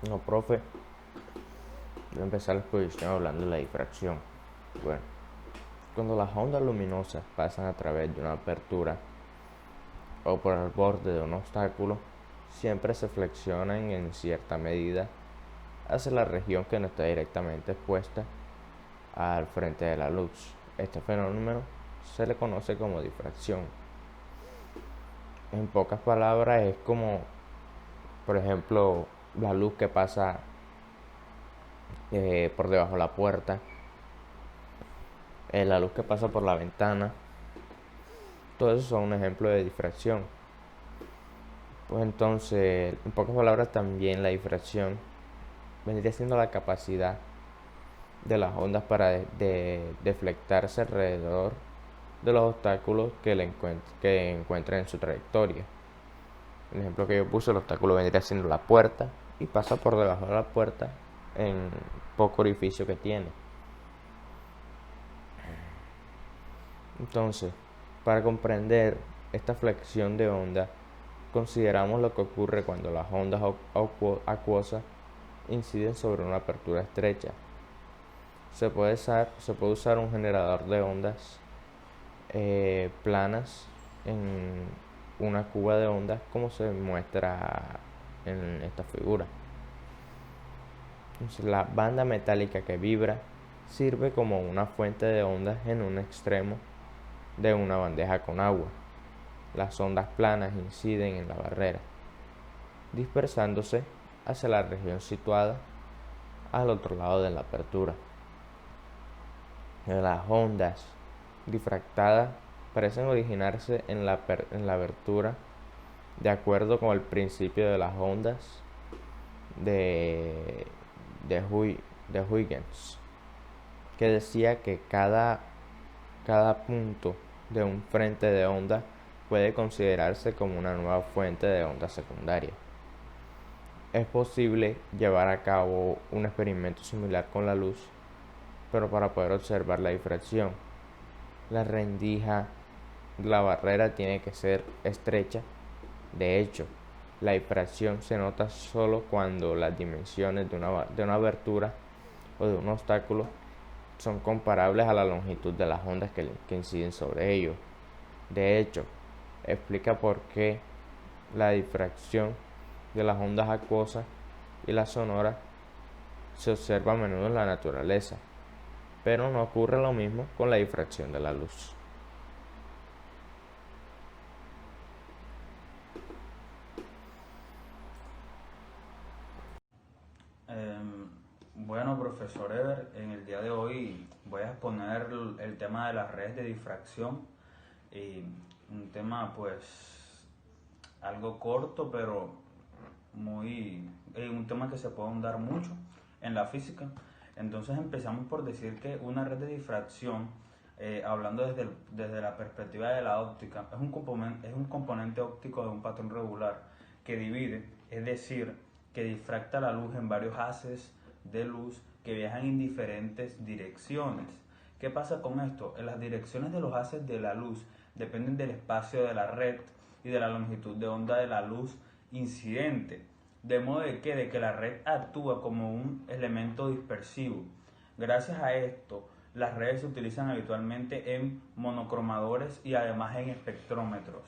No, profe, voy a empezar la exposición hablando de la difracción. Bueno, cuando las ondas luminosas pasan a través de una apertura o por el borde de un obstáculo, siempre se flexionan en cierta medida hacia la región que no está directamente expuesta al frente de la luz. Este fenómeno se le conoce como difracción. En pocas palabras es como, por ejemplo, la luz que pasa por debajo de la puerta, la luz que pasa por la ventana. Todo eso son un ejemplo de difracción. Pues entonces, en pocas palabras, también la difracción vendría siendo la capacidad de las ondas para deflectarse alrededor de los obstáculos que encuentren en su trayectoria. El ejemplo que yo puse, el obstáculo vendría siendo la puerta y pasa por debajo de la puerta en poco orificio que tiene. Entonces, para comprender esta flexión de onda, consideramos lo que ocurre cuando las ondas acuosas inciden sobre una apertura estrecha. Se puede usar un generador de ondas planas en una cuba de ondas, como se muestra en esta figura. Entonces, la banda metálica que vibra sirve como una fuente de ondas en un extremo de una bandeja con agua. Las ondas planas inciden en la barrera, dispersándose hacia la región situada al otro lado de la apertura. Las ondas difractadas parecen originarse en la abertura de acuerdo con el principio de las ondas de, de Huygens, que decía que cada punto de un frente de onda puede considerarse como una nueva fuente de onda secundaria. Es posible llevar a cabo un experimento similar con la luz, pero para poder observar la difracción, la rendija de la barrera tiene que ser estrecha. De hecho, la difracción se nota solo cuando las dimensiones de una abertura o de un obstáculo son comparables a la longitud de las ondas que inciden sobre ellos. De hecho, explica por qué la difracción de las ondas acuosas y las sonoras se observa a menudo en la naturaleza, pero no ocurre lo mismo con la difracción de la luz. Bueno, profesor Ever, en el día de hoy voy a exponer el tema de las redes de difracción. Un tema pues algo corto, pero un tema que se puede ahondar mucho en la física. Entonces empezamos por decir que una red de difracción, hablando desde la perspectiva de la óptica, es un componente óptico de un patrón regular que divide, es decir, que difracta la luz en varios haces de luz que viajan en diferentes direcciones. ¿Qué pasa con esto? En las direcciones de los haces de la luz dependen del espacio de la red y de la longitud de onda de la luz incidente, de modo de que la red actúa como un elemento dispersivo. Gracias a esto, las redes se utilizan habitualmente en monocromadores y además en espectrómetros.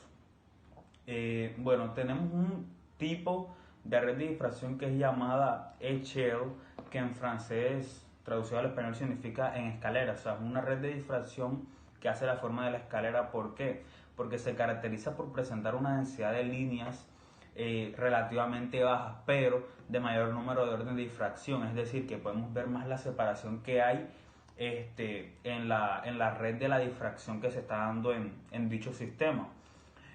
Bueno, tenemos un tipo de red de difracción que es llamada échelle, que en francés traducido al español significa en escalera, o sea, es una red de difracción que hace la forma de la escalera. ¿Por qué? Porque se caracteriza por presentar una densidad de líneas relativamente bajas, pero de mayor número de orden de difracción, es decir, que podemos ver más la separación que hay en la red de la difracción que se está dando en dicho sistema.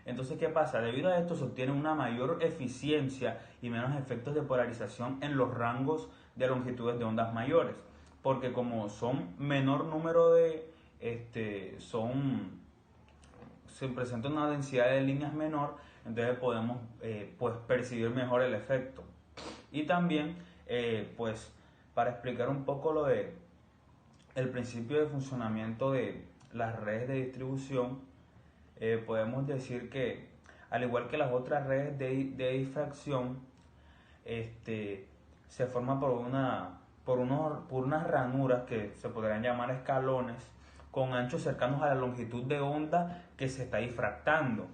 Entonces, ¿qué pasa? Debido a esto se obtiene una mayor eficiencia y menos efectos de polarización en los rangos de longitudes de ondas mayores, porque como son menor número se presenta una densidad de líneas menor, entonces podemos pues percibir mejor el efecto. Y también, pues, para explicar un poco lo de el principio de funcionamiento de las redes de distribución, podemos decir que Al igual que las otras redes de difracción, se forma por unas ranuras que se podrían llamar escalones con anchos cercanos a la longitud de onda que se está difractando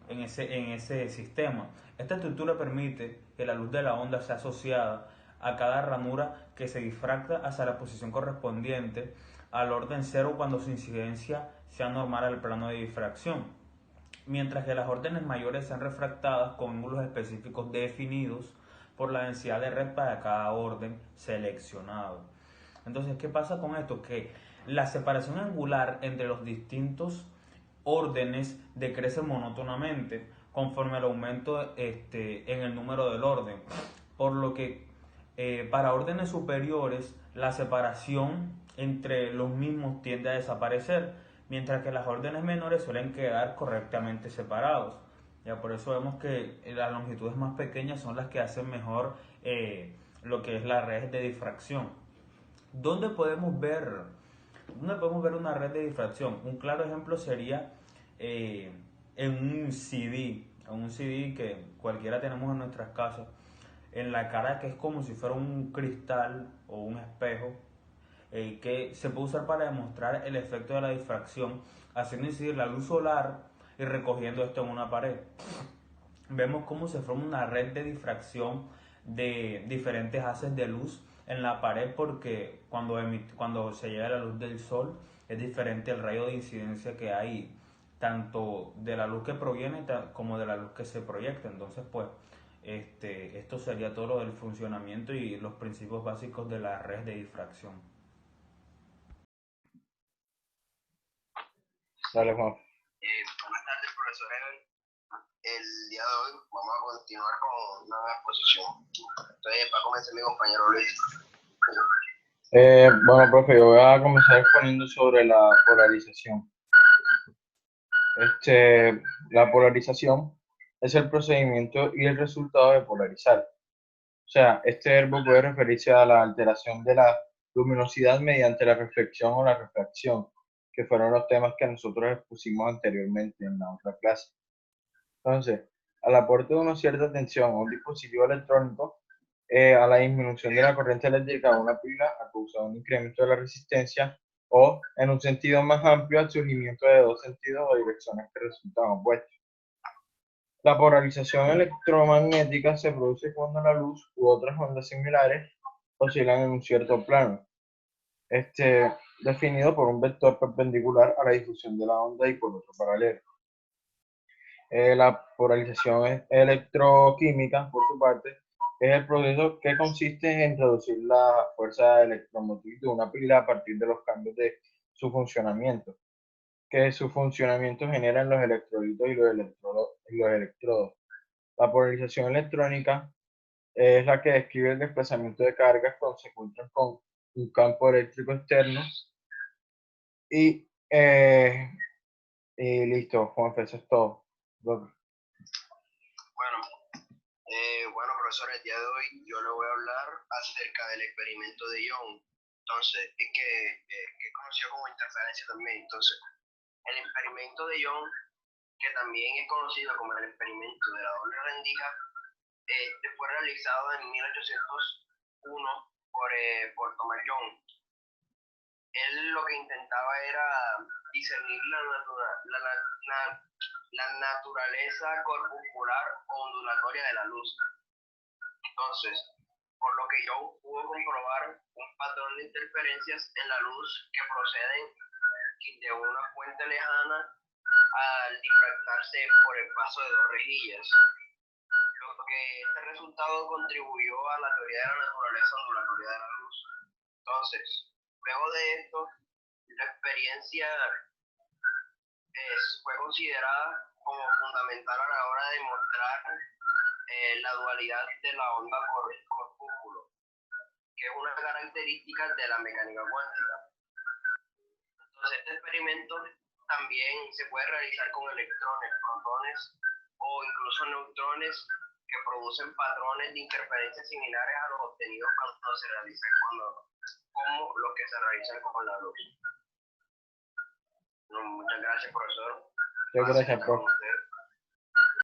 en ese sistema. Esta estructura permite que la luz de la onda sea asociada a cada ranura que se difracta hacia la posición correspondiente al orden cero cuando su incidencia sea normal al plano de difracción, mientras que las órdenes mayores sean refractadas con ángulos específicos definidos por la densidad de red para cada orden seleccionado. Entonces, ¿qué pasa con esto? Que la separación angular entre los distintos órdenes decrece monótonamente conforme al aumento en el número del orden, por lo que para órdenes superiores la separación entre los mismos tiende a desaparecer, mientras que las órdenes menores suelen quedar correctamente separados. Ya por eso vemos que las longitudes más pequeñas son las que hacen mejor lo que es la red de difracción. ¿Dónde podemos ver una red de difracción? Un claro ejemplo sería en un CD que cualquiera tenemos en nuestras casas, en la cara, que es como si fuera un cristal o un espejo, que se puede usar para demostrar el efecto de la difracción, haciendo incidir la luz solar y recogiendo esto en una pared. Vemos cómo se forma una red de difracción de diferentes haces de luz en la pared, porque cuando se llega la luz del sol es diferente el rayo de incidencia que hay, tanto de la luz que proviene como de la luz que se proyecta. Entonces, pues, esto sería todo lo del funcionamiento y los principios básicos de la red de difracción. Dale, Juan. Buenas tardes, profesor Ever. El día de hoy vamos a continuar con una nueva exposición. Entonces, va a comenzar mi compañero Luis. Bueno, profe, yo voy a comenzar exponiendo sobre la polarización. La polarización es el procedimiento y el resultado de polarizar. O sea, este verbo puede referirse a la alteración de la luminosidad mediante la reflexión o la refracción, que fueron los temas que nosotros expusimos anteriormente en la otra clase. Entonces, al aporte de una cierta tensión a un dispositivo electrónico, a la disminución de la corriente eléctrica de una pila a causa de un incremento de la resistencia, o, en un sentido más amplio, al surgimiento de dos sentidos o direcciones que resultan opuestos. La polarización electromagnética se produce cuando la luz u otras ondas similares oscilan en un cierto plano, definido por un vector perpendicular a la difusión de la onda y por otro paralelo. La polarización electroquímica, por su parte, es el proceso que consiste en introducir la fuerza electromotriz de una pila a partir de los cambios de su funcionamiento, que su funcionamiento genera en los electrolitos y los electrodos. La polarización electrónica es la que describe el desplazamiento de cargas cuando se encuentran con un campo eléctrico externo. Y listo, Juanfe, eso es todo. Bueno, bueno, profesor, el día de hoy yo le voy a hablar acerca del experimento de Young. Entonces, es que conocido como interferencia también. Entonces, el experimento de Young, que también es conocido como el experimento de la doble rendija, fue realizado en 1801 por Thomas Young. Él lo que intentaba era discernir la naturaleza corpuscular o ondulatoria de la luz. Entonces, por lo que Young pudo comprobar un patrón de interferencias en la luz que proceden de una fuente lejana al difractarse por el paso de dos rejillas. Lo que este resultado contribuyó a la teoría de la naturaleza ondulatoria de la luz. Entonces, luego de esto, la experiencia fue considerada como fundamental a la hora de mostrar la dualidad de la onda corpúsculo, que es una característica de la mecánica cuántica. Entonces, este experimento también se puede realizar con electrones, protones o incluso neutrones que producen patrones de interferencia similares a los obtenidos cuando se realizan como los que se realizan con la luz. No, muchas gracias, profesor. Muchas gracias, profe.